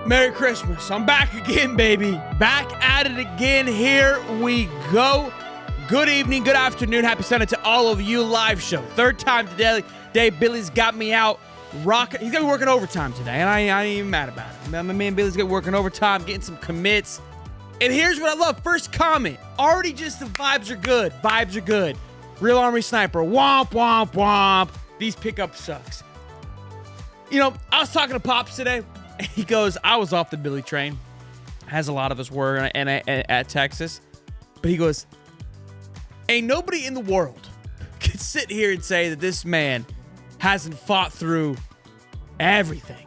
Merry Christmas. I'm back again, baby. Back at it again. Here we go. Good evening, good afternoon. Happy Sunday to all of you. Live show. Third time today. Billy's got me out rocking. He's going to be working overtime today, and I ain't even mad about it. My man Billy's going to be working overtime, getting some commits. And here's what I love. First comment. Already just the vibes are good. Vibes are good. Real Army Sniper. Womp, womp, womp. These pickups sucks. You know, I was talking to Pops today. He goes, I was off the Billy train, as a lot of us were at Texas. But he goes, ain't nobody in the world can sit here and say that this man hasn't fought through everything.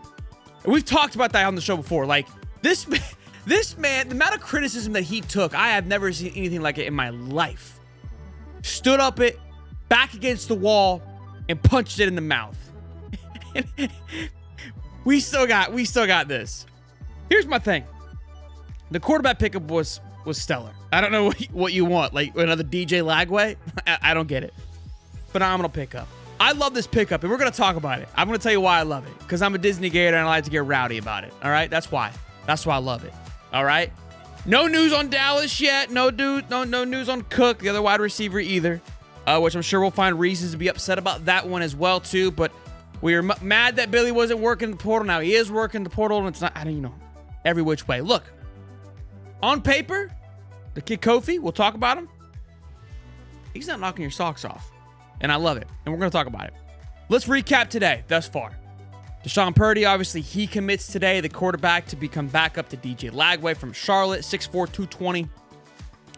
And we've talked about that on the show before. Like, this man, the amount of criticism that he took, I have never seen anything like it in my life. Stood up it, back against the wall, and punched it in the mouth. We still got this. Here's my thing. The quarterback pickup was stellar. I don't know what you want. Like another DJ Lagway? I don't get it. Phenomenal pickup. I love this pickup, and we're going to talk about it. I'm going to tell you why I love it. Because I'm a Disney Gator, and I like to get rowdy about it. All right? That's why. That's why I love it. All right? No news on Dallas yet. No news on Cook, the other wide receiver either. Which I'm sure we'll find reasons to be upset about that one as well, too. But we are mad that Billy wasn't working the portal. Now he is working the portal, and it's not, I don't know, every which way. Look, on paper, the kid Kofi, we'll talk about him. He's not knocking your socks off, and I love it, and we're going to talk about it. Let's recap today thus far. Deshaun Purdy, obviously, he commits today, the quarterback, to become backup to DJ Lagway from Charlotte, 6'4", 220.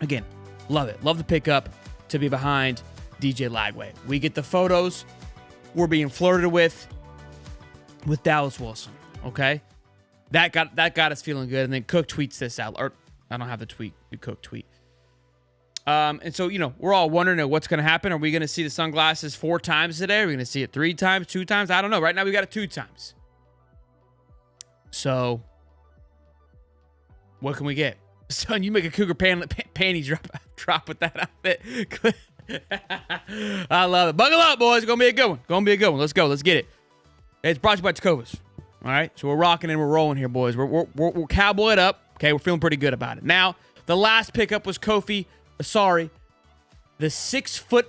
Again, love it. Love the pickup to be behind DJ Lagway. We get the photos. We're being flirted with Dallas Wilson, okay? That got us feeling good. And then Cook tweets this out. Or I don't have the tweet. The Cook tweet. And so, you know, we're all wondering what's going to happen. Are we going to see the sunglasses 4 times today? Are we going to see it 3 times, 2 times? I don't know. Right now we got it 2 times. So, what can we get? Son, you make a Cougar panty drop with that outfit. I love it. Buckle up, boys. It's going to be a good one. Going to be a good one. Let's go. Let's get it. It's brought to you by Tecovas. All right? So we're rocking and we're rolling here, boys. We're cowboyed up. Okay? We're feeling pretty good about it. Now, the last pickup was Kofi. Sorry. The 6'5",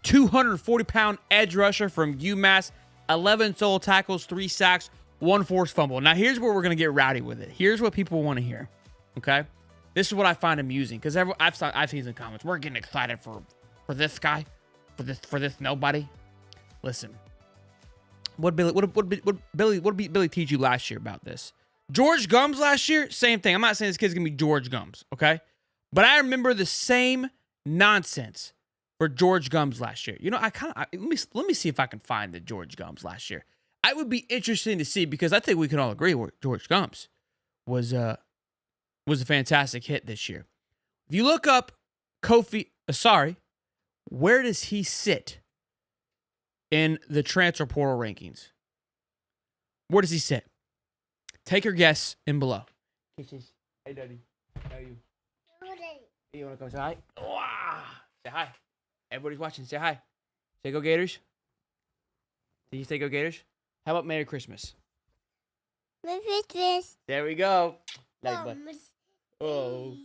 240-pound edge rusher from UMass. 11 solo tackles, 3 sacks, 1 forced fumble. Now, here's where we're going to get rowdy with it. Here's what people want to hear. Okay? This is what I find amusing, because I've seen some comments. We're getting excited for this guy, for this nobody. Listen, what did Billy teach you last year about this? George Gums last year, same thing. I'm not saying this kid's gonna be George Gums, okay? But I remember the same nonsense for George Gums last year. You know, let me see if I can find the George Gums last year. I would be interesting to see, because I think we can all agree George Gums was a fantastic hit this year. If you look up Kofi Asari, where does he sit in the transfer portal rankings? Where does he sit? Take your guess in below. Kisses. Hey, Daddy. How are you? You want to come say hi? Wow. Say hi. Everybody's watching. Say hi. Say go Gators. Did you say go Gators? How about Merry Christmas? Merry Christmas. There we go. Love you, bud. Oh,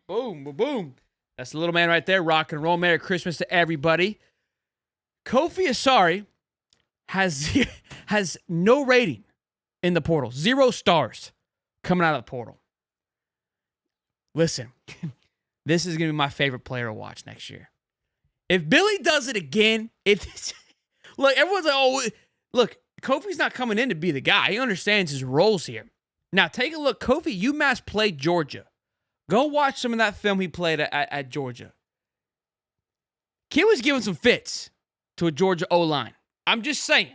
boom, boom, boom. That's the little man right there. Rock and roll. Merry Christmas to everybody. Kofi Asari has no rating in the portal. 0 stars coming out of the portal. Listen, this is going to be my favorite player to watch next year. If Billy does it again, look, everyone's like, oh, look, Kofi's not coming in to be the guy. He understands his roles here. Now, take a look. Kofi, UMass played Georgia. Go watch some of that film he played at Georgia. Kid was giving some fits to a Georgia O-line. I'm just saying.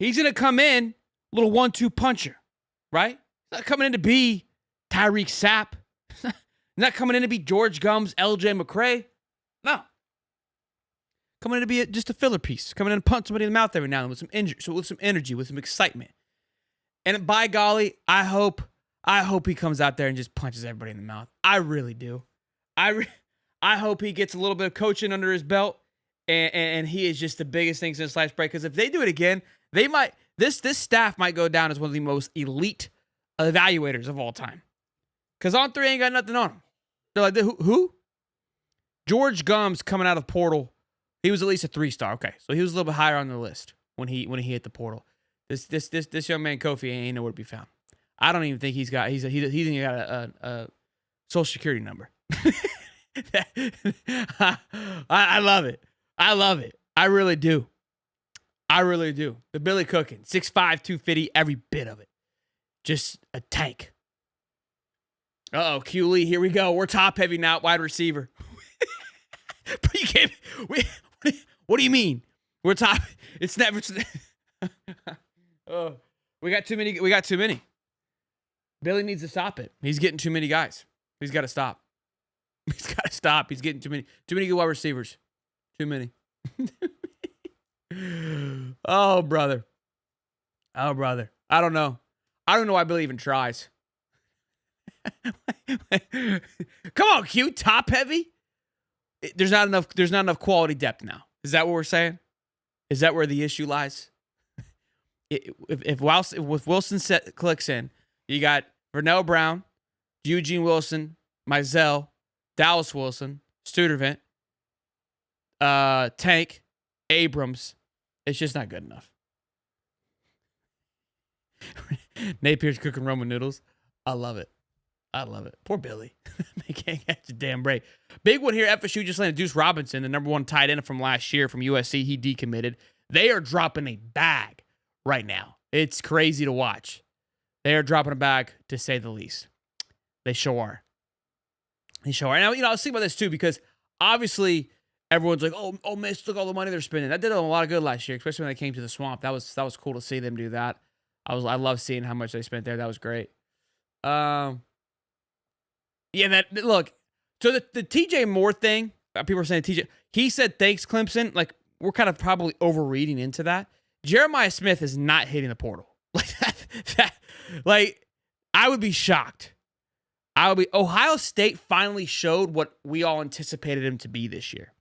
He's going to come in, little 1-2 puncher, right? He's not coming in to be Tyreek Sapp. He's not coming in to be George Gums, LJ McCray. No. Coming in to be just a filler piece. Coming in and punch somebody in the mouth every now and then with some energy, with some excitement. And by golly, I hope he comes out there and just punches everybody in the mouth. I really do. I hope he gets a little bit of coaching under his belt, and he is just the biggest thing since sliced bread. Because if they do it again, they might this staff might go down as one of the most elite evaluators of all time. Because On3 ain't got nothing on him. They're like, who? George Gums coming out of portal. He was at least a 3-star. Okay, so he was a little bit higher on the list when he hit the portal. This young man Kofi ain't nowhere to be found. I don't even think he's got a social security number. I love it. I love it. I really do. I really do. The Billy cooking. 6'5", 250, every bit of it. Just a tank. Uh-oh, Q Lee, here we go. We're top heavy now, wide receiver. But you can't. What do you mean? We're top. It's never. Oh, we got too many. We got too many. Billy needs to stop it. He's getting too many guys. He's got to stop. He's got to stop. He's getting too many. Too many good wide receivers. Too many. Oh, brother. Oh, brother. I don't know. I don't know why Billy even tries. Come on, Q. Top heavy. There's not enough quality depth now. Is that what we're saying? Is that where the issue lies? If Wilson clicks in, you got Vernell Brown, Eugene Wilson, Mizell, Dallas Wilson, Studevant, Tank, Abrams. It's just not good enough. Napier's cooking Roman noodles. I love it. I love it. Poor Billy. They can't catch a damn break. Big one here. FSU just landed Deuce Robinson, the number 1 tight end from last year from USC. He decommitted. They are dropping a bag right now. It's crazy to watch. They are dropping a bag, to say the least. They sure are. They sure are. Now, I was thinking about this too, because obviously everyone's like, oh, Miss, look all the money they're spending. That did them a lot of good last year, especially when they came to the Swamp. That was cool to see them do that. I love seeing how much they spent there. That was great. Yeah, look. So the TJ Moore thing, people are saying TJ. He said thanks, Clemson. Like, we're kind of probably overreading into that. Jeremiah Smith is not hitting the portal. Like that. Like, I would be shocked. Ohio State finally showed what we all anticipated him to be this year.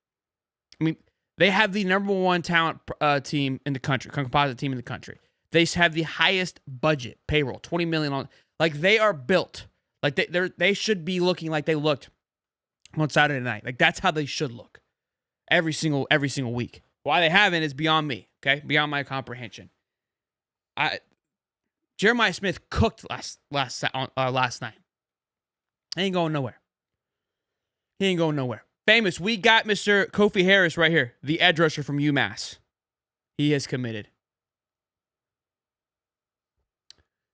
I mean, they have the number 1 talent team in the country, composite team in the country. They have the highest budget payroll, $20 million on. Like, they are built. Like, they should be looking like they looked on Saturday night. Like, that's how they should look every single week. Why they haven't is beyond me. Okay, beyond my comprehension. Jeremiah Smith cooked last night. He ain't going nowhere. He ain't going nowhere. Famous, we got Mr. Kofi Harris right here, the edge rusher from UMass. He has committed.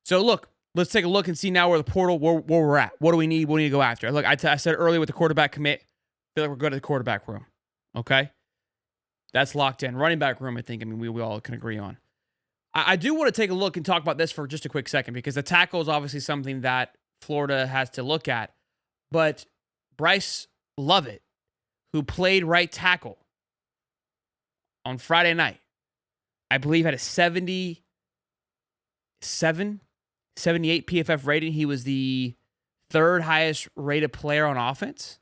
So look, let's take a look and see now where the portal, where we're at. What do we need? What do we need to go after? Look, I said earlier with the quarterback commit, I feel like we're good at the quarterback room. Okay? That's locked in. Running back room, I mean, we all can agree on. I do want to take a look and talk about this for just a quick second, because the tackle is obviously something that Florida has to look at. But Bryce Lovett, who played right tackle on Friday night, I believe had a 78 PFF rating. He was the 3rd highest rated player on offense.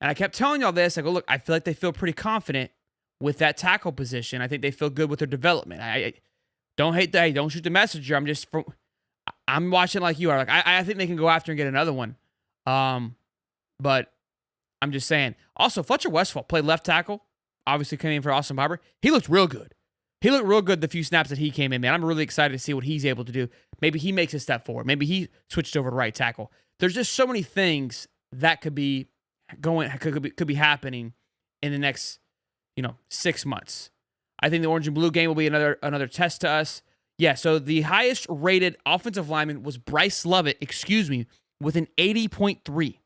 And I kept telling y'all this. I go, look, I feel like they feel pretty confident with that tackle position. I think they feel good with their development. I don't hate that. Don't shoot the messenger. I'm watching like you are. Like, I think they can go after and get another one. But I'm just saying. Also, Fletcher Westphal played left tackle. Obviously came in for Austin Barber. He looked real good. He looked real good the few snaps that he came in, man. I'm really excited to see what he's able to do. Maybe he makes a step forward. Maybe he switched over to right tackle. There's just so many things that could be happening in the next, 6 months. I think the orange and blue game will be another test to us. Yeah, so the highest rated offensive lineman was Bryce Lovett, with an 80.3.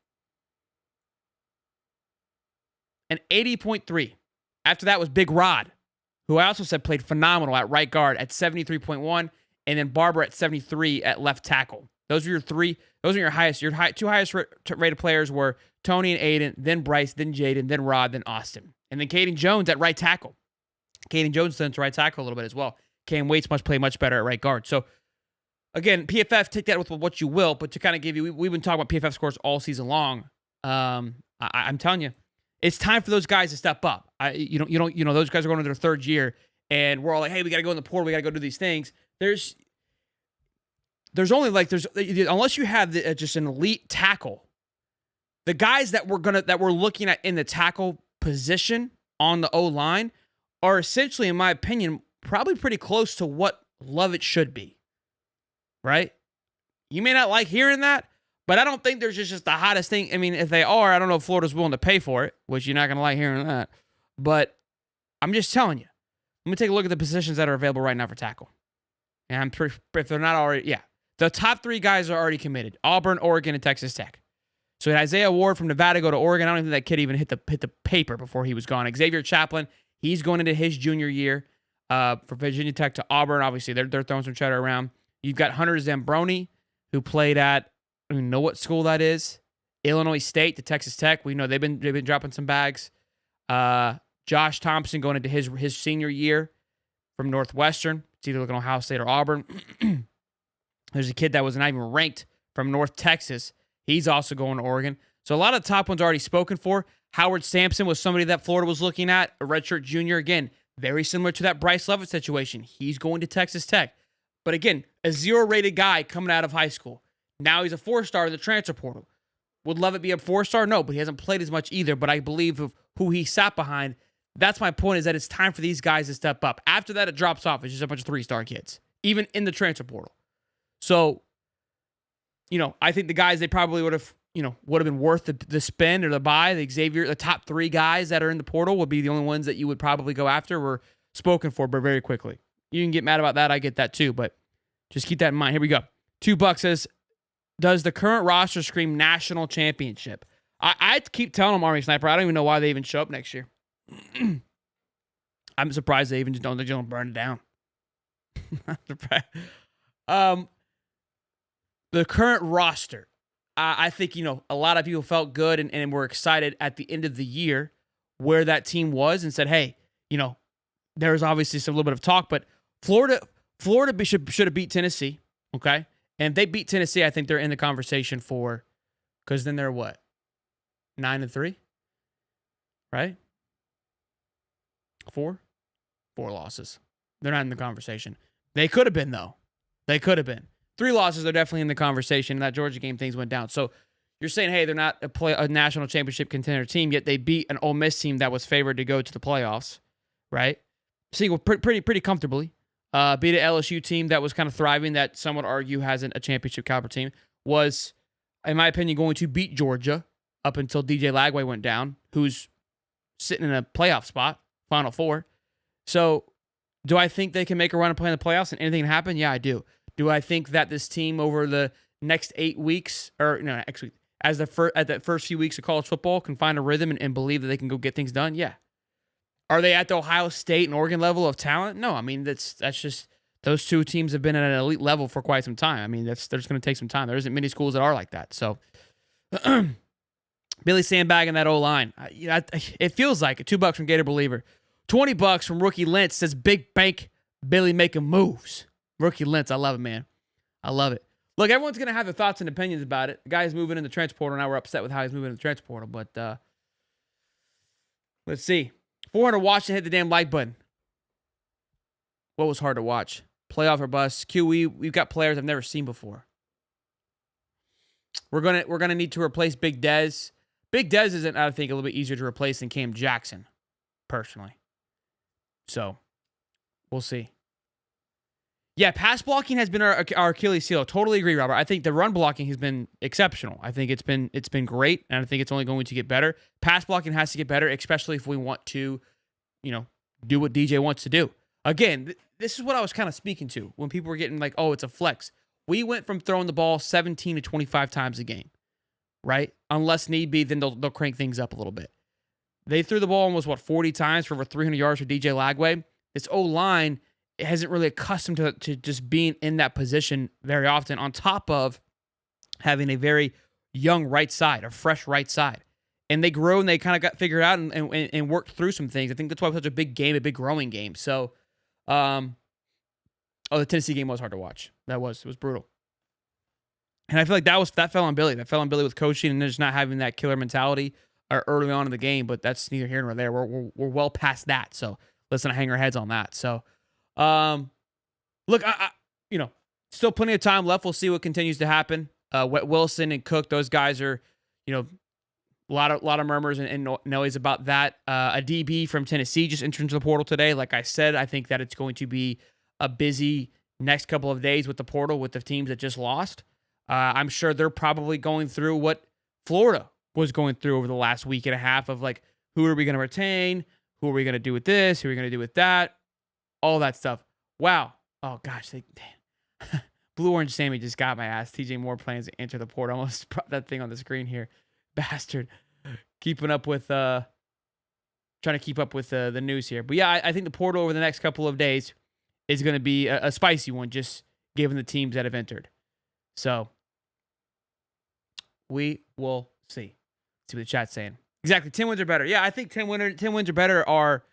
An 80.3. After that was Big Rod, who I also said played phenomenal at right guard at 73.1, and then Barber at 73 at left tackle. Those are your three. Those are your highest. Your two highest rated players were Tony and Aiden, then Bryce, then Jaden, then Rod, then Austin. And then Caden Jones at right tackle. Caden Jones sent to right tackle a little bit as well. Cam Waits must play much better at right guard. So, again, PFF, take that with what you will, but to kind of give you, we've been talking about PFF scores all season long. I'm telling you, it's time for those guys to step up. Those guys are going into their 3rd year, and we're all like, hey, we got to go in the portal, we got to go do these things. there's only like unless you have just an elite tackle, the guys that we're looking at in the tackle position on the O-line are essentially, in my opinion, probably pretty close to what Lovett should be. Right? You may not like hearing that, but I don't think there's just the hottest thing. I mean, if they are, I don't know if Florida's willing to pay for it, which you're not going to like hearing that. But I'm just telling you. Let me take a look at the positions that are available right now for tackle. And I'm pretty, if they're not already, yeah. The top 3 guys are already committed. Auburn, Oregon, and Texas Tech. So Isaiah Ward from Nevada go to Oregon. I don't even think that kid even hit the paper before he was gone. Xavier Chaplin, he's going into his junior year for Virginia Tech to Auburn. Obviously, they're throwing some cheddar around. You've got Hunter Zambroni, who played at, I don't even know what school that is, Illinois State to Texas Tech. We know they've been dropping some bags. Josh Thompson going into his senior year from Northwestern. It's either looking at Ohio State or Auburn. There's a kid that was not even ranked from North Texas. He's also going to Oregon. So a lot of the top ones already spoken for. Howard Sampson was somebody that Florida was looking at, a redshirt junior. Again, very similar to that Bryce Lovett situation. He's going to Texas Tech. But again, a 0-rated guy coming out of high school. Now he's a 4-star in the transfer portal. Would Lovett be a 4-star? No, but he hasn't played as much either. But I believe of who he sat behind, that's my point, is that it's time for these guys to step up. After that, it drops off. It's just a bunch of 3-star kids, even in the transfer portal. So, I think the guys they probably would have been worth the spend or the buy. The top 3 guys that are in the portal would be the only ones that you would probably go after, were spoken for, but very quickly. You can get mad about that. I get that too, but just keep that in mind. Here we go. $2 says, does the current roster scream national championship? I keep telling them, Army Sniper, I don't even know why they even show up next year. I'm surprised they don't burn it down. The current roster, I think, a lot of people felt good and were excited at the end of the year where that team was and said, hey, there was obviously some little bit of talk, but Florida should have beat Tennessee, okay? And if they beat Tennessee, I think they're in the conversation because then they're what? 9-3, right? 4 losses. They're not in the conversation. They could have been, though. They could have been. 3 losses, they're definitely in the conversation. And that Georgia game, things went down. So you're saying, hey, they're not a national championship contender team, yet they beat an Ole Miss team that was favored to go to the playoffs, right? Seeing pretty comfortably. Beat an LSU team that was kind of thriving, that some would argue hasn't a championship caliber team, was, in my opinion, going to beat Georgia up until DJ Lagway went down, who's sitting in a playoff spot, Final Four. So do I think they can make a run and play in the playoffs and anything can happen? Yeah, I do. Do I think that this team over the next 8 weeks, or no, next week, at that first few weeks of college football, can find a rhythm and believe that they can go get things done? Yeah. Are they at the Ohio State and Oregon level of talent? No, I mean, that's just, those two teams have been at an elite level for quite some time. I mean, they're just going to take some time. There isn't many schools that are like that. So, Billy sandbagging that O-line. It feels like it. $2 from Gator Believer. $20 from Rookie Lentz says, big bank Billy making moves. Rookie Lentz, I love it, man. I love it. Look, everyone's going to have their thoughts and opinions about it. The guy's moving in the transfer portal. Now we're upset with how he's moving in the transfer portal. But let's see. 400 watch and hit the damn like button. What was hard to watch? Playoff or bust? QE, we've got players I've never seen before. We're gonna need to replace Big Dez. Big Dez isn't, I think, a little bit easier to replace than Cam Jackson, personally. So, we'll see. Yeah, pass blocking has been our Achilles heel. Totally agree, Robert. I think the run blocking has been exceptional. I think it's been great, and I think it's only going to get better. Pass blocking has to get better, especially if we want to, do what DJ wants to do. Again, this is what I was kind of speaking to when people were getting like, oh, it's a flex. We went from throwing the ball 17 to 25 times a game, right? Unless need be, then they'll crank things up a little bit. They threw the ball almost, 40 times for over 300 yards for DJ Lagway. This O-line hasn't really accustomed to just being in that position very often, on top of having a very young right side, a fresh right side. And they grew and they kind of got figured out and worked through some things. I think that's why it was such a big game, a big growing game. So, the Tennessee game was hard to watch. It was brutal. And I feel like that fell on Billy. That fell on Billy with coaching and just not having that killer mentality early on in the game. But that's neither here nor there. We're well past that. So let's not hang our heads on that. So, look, still plenty of time left. We'll see what continues to happen. Wilson and Cook, those guys are, a lot of murmurs and noise about that. A DB from Tennessee just entered into the portal today. Like I said, I think that it's going to be a busy next couple of days with the portal with the teams that just lost. I'm sure they're probably going through what Florida was going through over the last week and a half of like, who are we going to retain? Who are we going to do with this? Who are we going to do with that? All that stuff. Wow. Oh, gosh. Damn. Blue Orange Sammy just got my ass. TJ Moore plans to enter the portal. I almost brought that thing on the screen here. Bastard. Keeping up with, trying to keep up with the news here. But yeah, I think the portal over the next couple of days is going to be a spicy one, just given the teams that have entered. So we will see. See what the chat's saying. Exactly. 10 wins are better. Yeah, I think 10 wins or better are,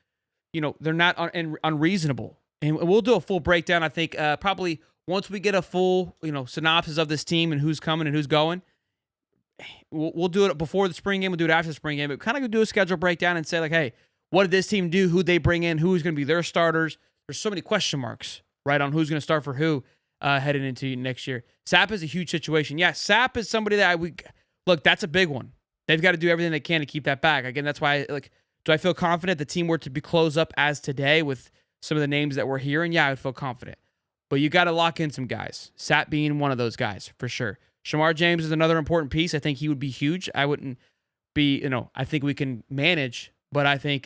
they're not unreasonable. And we'll do a full breakdown, I think, probably once we get a full, synopsis of this team and who's coming and who's going. We'll do it before the spring game. We'll do it after the spring game. But kind of do a schedule breakdown and say, like, hey, what did this team do? Who'd they bring in? Who's going to be their starters? There's so many question marks, right, on who's going to start for who heading into next year. Sap is a huge situation. Yeah, Sap is somebody that look, that's a big one. They've got to do everything they can to keep that back. Again, that's why, do I feel confident the team were to be closed up as today with some of the names that we're hearing? Yeah, I would feel confident. But you got to lock in some guys. Sap being one of those guys, for sure. Shamar James is another important piece. I think he would be huge. I wouldn't be, I think we can manage. But I think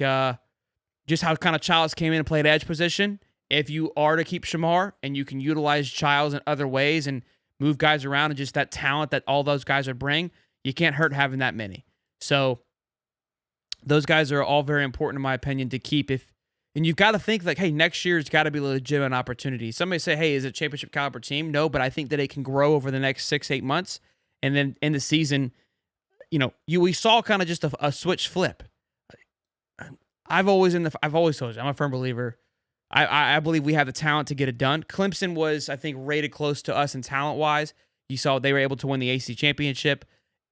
just how kind of Childs came in and played edge position, if you are to keep Shamar and you can utilize Childs in other ways and move guys around and just that talent that all those guys would bring, you can't hurt having that many. So those guys are all very important, in my opinion, to keep. And you've got to think like, hey, next year's got to be a legitimate opportunity. Somebody say, hey, is it a championship caliber team? No, but I think that it can grow over the next 6-8 months. And then in the season, we saw kind of just a switch flip. I've always told you, I'm a firm believer. I believe we have the talent to get it done. Clemson was, I think, rated close to us in talent-wise. You saw they were able to win the AC championship.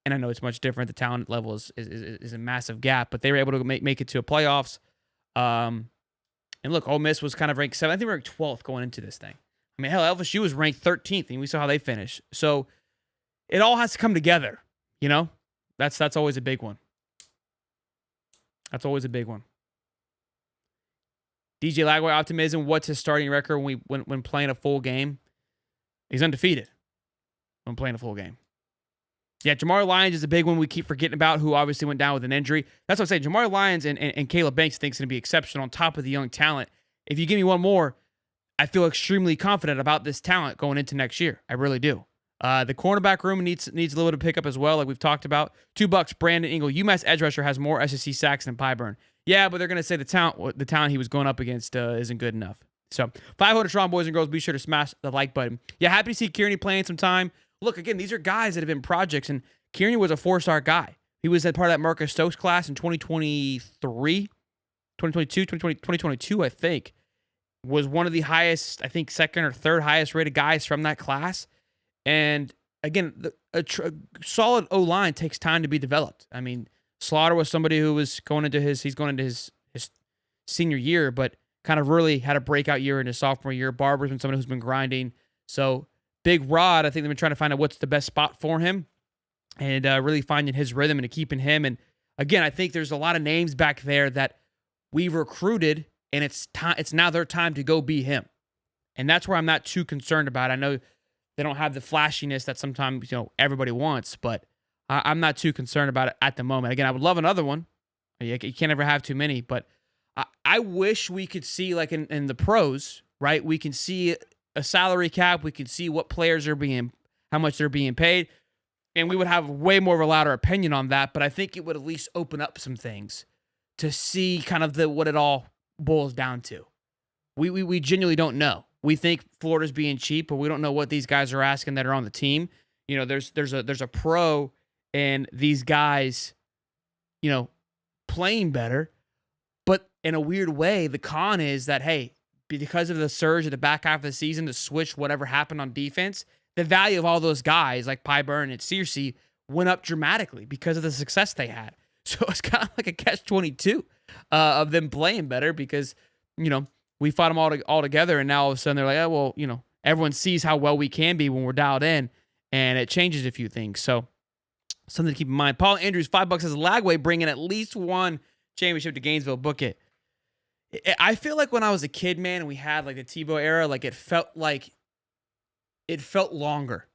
And I know it's much different. The talent level is a massive gap, but they were able to make it to a playoffs. And look, Ole Miss was kind of ranked 7th. I think we were ranked 12th going into this thing. I mean, hell, LSU was ranked 13th, and we saw how they finished. So it all has to come together, That's always a big one. That's always a big one. DJ Lagway optimism. What's his starting record when playing a full game? He's undefeated when playing a full game. Yeah, Jamar Lyons is a big one we keep forgetting about, who obviously went down with an injury. That's what I'm saying. Jamar Lyons and Caleb Banks thinks going to be exceptional on top of the young talent. If you give me one more, I feel extremely confident about this talent going into next year. I really do. The cornerback room needs a little bit of pickup as well, like we've talked about. $2, Brandon Ingle. UMass edge rusher has more SEC sacks than Pyburn. Yeah, but they're going to say the talent he was going up against isn't good enough. So, 500 strong, boys and girls. Be sure to smash the like button. Yeah, happy to see Kearney playing some time. Look, again, these are guys that have been projects, and Kearney was a 4-star guy. He was a part of that Marcus Stokes class in 2022, I think. Was one of the highest, I think, second or third highest rated guys from that class. And again, a solid O-line takes time to be developed. I mean, Slaughter was somebody who was going into his senior year, but kind of really had a breakout year in his sophomore year. Barber's been somebody who's been grinding. So Big Rod, I think they've been trying to find out what's the best spot for him and really finding his rhythm and keeping him. And again, I think there's a lot of names back there that we've recruited, and it's now their time to go be him. And that's where I'm not too concerned about. I know they don't have the flashiness that sometimes everybody wants, but I'm not too concerned about it at the moment. Again, I would love another one. You can't ever have too many, but I wish we could see, like in the pros, right? We can see a salary cap. We can see what players are how much they're being paid, and we would have way more of a louder opinion on that. But I think it would at least open up some things to see kind of what it all boils down to. We genuinely don't know. We think Florida's being cheap, but we don't know what these guys are asking that are on the team. There's a pro in these guys, playing better, but in a weird way, the con is that, hey, because of the surge at the back half of the season to switch whatever happened on defense, the value of all those guys like Pyburn and Searcy went up dramatically because of the success they had. So it's kind of like a catch-22 of them playing better because, we fought them all together, and now all of a sudden they're like, oh, well, everyone sees how well we can be when we're dialed in, and it changes a few things. So something to keep in mind. Paul Andrews, $5 as a Lagway, bringing at least one championship to Gainesville. Book it. I feel like when I was a kid, man, and we had like the Tebow era, like it felt longer.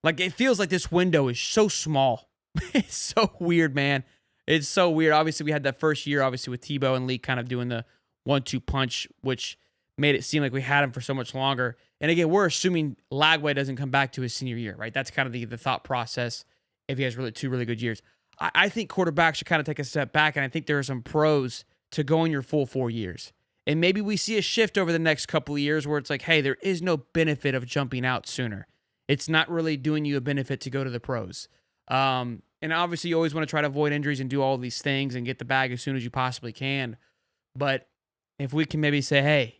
Like it feels like this window is so small. It's so weird, man. It's so weird. Obviously, we had that first year, obviously, with Tebow and Lee kind of doing the 1-2 punch, which made it seem like we had him for so much longer. And again, we're assuming Lagway doesn't come back to his senior year, right? That's kind of the thought process if he has two really good years. I think quarterbacks should kind of take a step back, and I think there are some pros to going your full 4 years. And maybe we see a shift over the next couple of years where it's like, hey, there is no benefit of jumping out sooner. It's not really doing you a benefit to go to the pros. And obviously, you always want to try to avoid injuries and do all these things and get the bag as soon as you possibly can. But if we can maybe say, hey,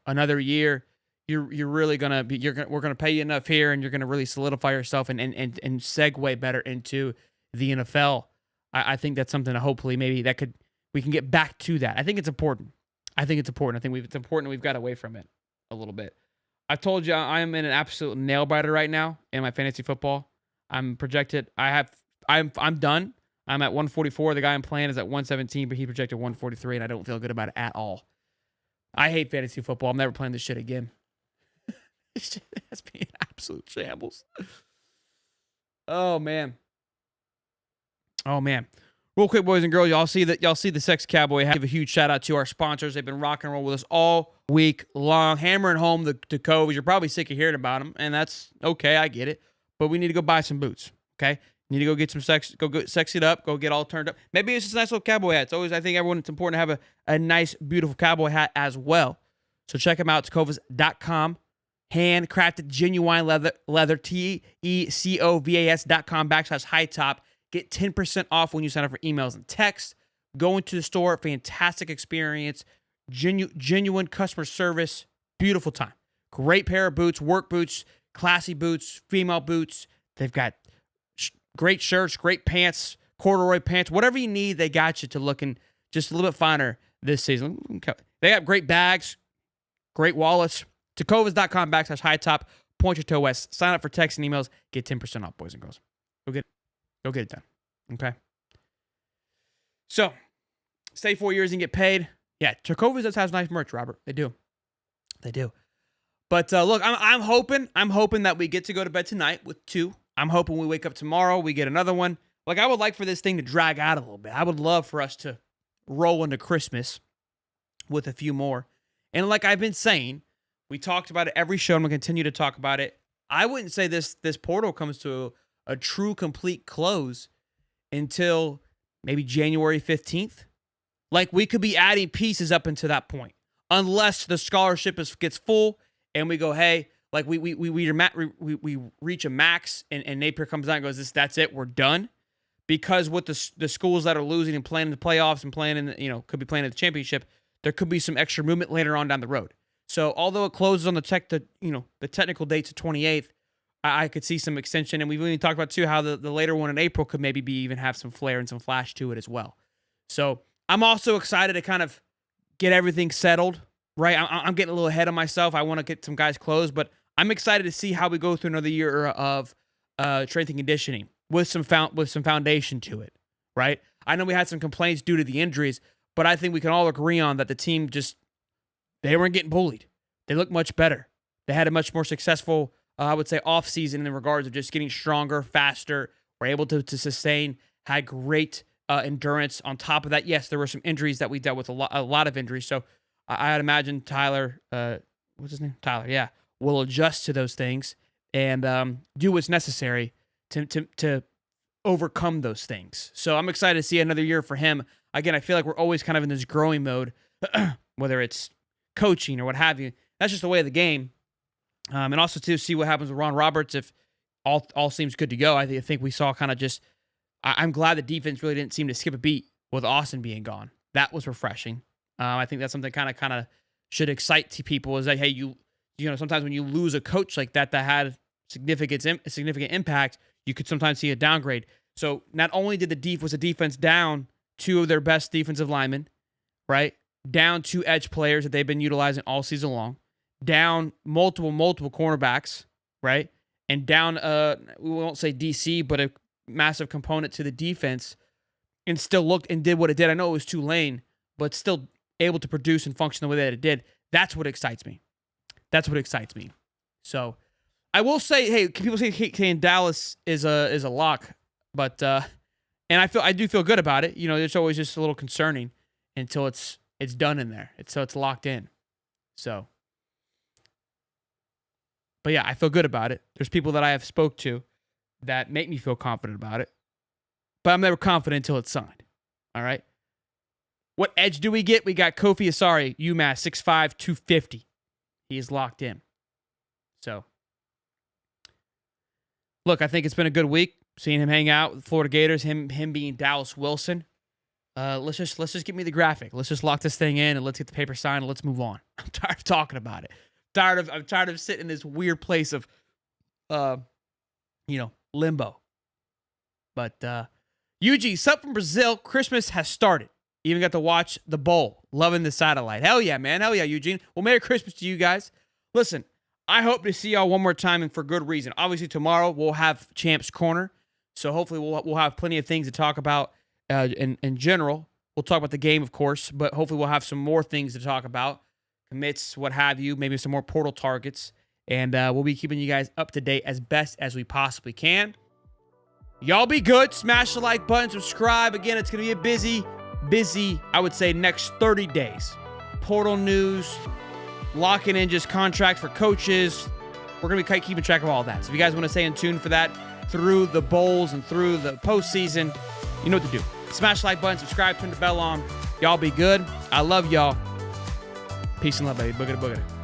another year, you're really gonna be, we're gonna pay you enough here, and you're gonna really solidify yourself and segue better into the NFL. I think that's something that hopefully maybe we can get back to that. I think it's important. I think it's important we've got away from it a little bit. I've told you I am in an absolute nail biter right now in my fantasy football. I'm projected. I'm done. I'm at 144. The guy I'm playing is at 117, but he projected 143, and I don't feel good about it at all. I hate fantasy football. I'm never playing this shit again. That's being absolute shambles. Oh man. Real quick, boys and girls, y'all see the Sex Cowboy. Give a huge shout out to our sponsors. They've been rocking and roll with us all week long, hammering home the Coves. You're probably sick of hearing about them, and that's okay. I get it, but we need to go buy some boots. Okay, need to go get some sexied up, go get all turned up. Maybe it's just a nice little cowboy hat. I think it's important to have a nice, beautiful cowboy hat as well. So check them out, tecovas.com. Handcrafted, genuine leather, TECOVAS.com/high top. Get 10% off when you sign up for emails and texts. Go into the store, fantastic experience, genuine customer service, beautiful time. Great pair of boots, work boots, classy boots, female boots. They've got great shirts, great pants, corduroy pants, whatever you need, they got you to looking just a little bit finer this season. They got great bags, great wallets. Tecovas.com/high top. Point your toe west. Sign up for texts and emails. Get 10% off, boys and girls. Go get it done. Okay. So, stay 4 years and get paid. Yeah, Tecovas does have nice merch, Robert. They do. But look, I'm hoping that we get to go to bed tonight with 2. I'm hoping we wake up tomorrow, we get another one. Like, I would like for this thing to drag out a little bit. I would love for us to roll into Christmas with a few more. And like I've been saying, we talked about it every show, and we'll continue to talk about it. I wouldn't say this portal comes to a true, complete close until maybe January 15th. Like, we could be adding pieces up until that point, unless the scholarship gets full and we go, hey, like we reach a max and Napier comes out and goes, that's it, we're done. Because with the schools that are losing and playing in the playoffs and playing in could be playing in the championship, there could be some extra movement later on down the road. So although it closes on the technical dates of 28th, I could see some extension. And we've even talked about too how the later one in April could maybe even have some flair and some flash to it as well. So I'm also excited to kind of get everything settled, right? I'm getting a little ahead of myself. I want to get some guys closed, but I'm excited to see how we go through another year of strength and conditioning with some foundation to it, right? I know we had some complaints due to the injuries, but I think we can all agree on that the team they weren't getting bullied. They looked much better. They had a much more successful, I would say, off-season in regards of just getting stronger, faster, were able to sustain, had great endurance. On top of that, yes, there were some injuries that we dealt with, a lot of injuries. So I'd imagine Tyler, what's his name? Tyler, yeah, will adjust to those things and do what's necessary to overcome those things. So I'm excited to see another year for him. Again, I feel like we're always kind of in this growing mode, whether it's coaching or what have you. That's just the way of the game. And also to see what happens with Ron Roberts if all seems good to go. I think we saw kind of just, I'm glad the defense really didn't seem to skip a beat with Austin being gone. That was refreshing. I think that's something kind of should excite to people is that, hey, you sometimes when you lose a coach like that had significant impact, you could sometimes see a downgrade. So not only did the defense down 2 of their best defensive linemen, right? Down 2 edge players that they've been utilizing all season long. down multiple cornerbacks, right? And down, we won't say DC, but a massive component to the defense, and still looked and did what it did. I know it was Tulane, but still able to produce and function the way that it did. That's what excites me. That's what excites me. So I will say, hey, people say Dallas is a lock, but and I do feel good about it. You know, it's always just a little concerning until it's done in there. So it's locked in. So, but yeah, I feel good about it. There's people that I have spoke to that make me feel confident about it, but I'm never confident until it's signed. All right. What edge do we get? We got Kofi Asari, UMass, 6'5", 250. He is locked in. So, look, I think it's been a good week seeing him hang out with Florida Gators. Him being Dallas Wilson. Let's just get me the graphic. Let's just lock this thing in and let's get the paper signed and let's move on. I'm tired of talking about it. I'm tired of sitting in this weird place of, limbo. But UG, sup from Brazil. Christmas has started. Even got to watch the bowl. Loving the satellite. Hell yeah, man. Hell yeah, Eugene. Well, Merry Christmas to you guys. Listen, I hope to see y'all one more time and for good reason. Obviously, tomorrow we'll have Champs Corner. So hopefully we'll have plenty of things to talk about in general. We'll talk about the game, of course, but hopefully we'll have some more things to talk about. Commits, what have you, maybe some more portal targets. And we'll be keeping you guys up to date as best as we possibly can. Y'all be good. Smash the like button. Subscribe. Again, it's going to be a busy, I would say, next 30 days. Portal news, locking in just contracts for coaches. We're going to be keeping track of all that. So if you guys want to stay in tune for that through the bowls and through the postseason, you know what to do. Smash the like button, subscribe, turn the bell on. Y'all be good. I love y'all. Peace and love, baby. Boogity boogity.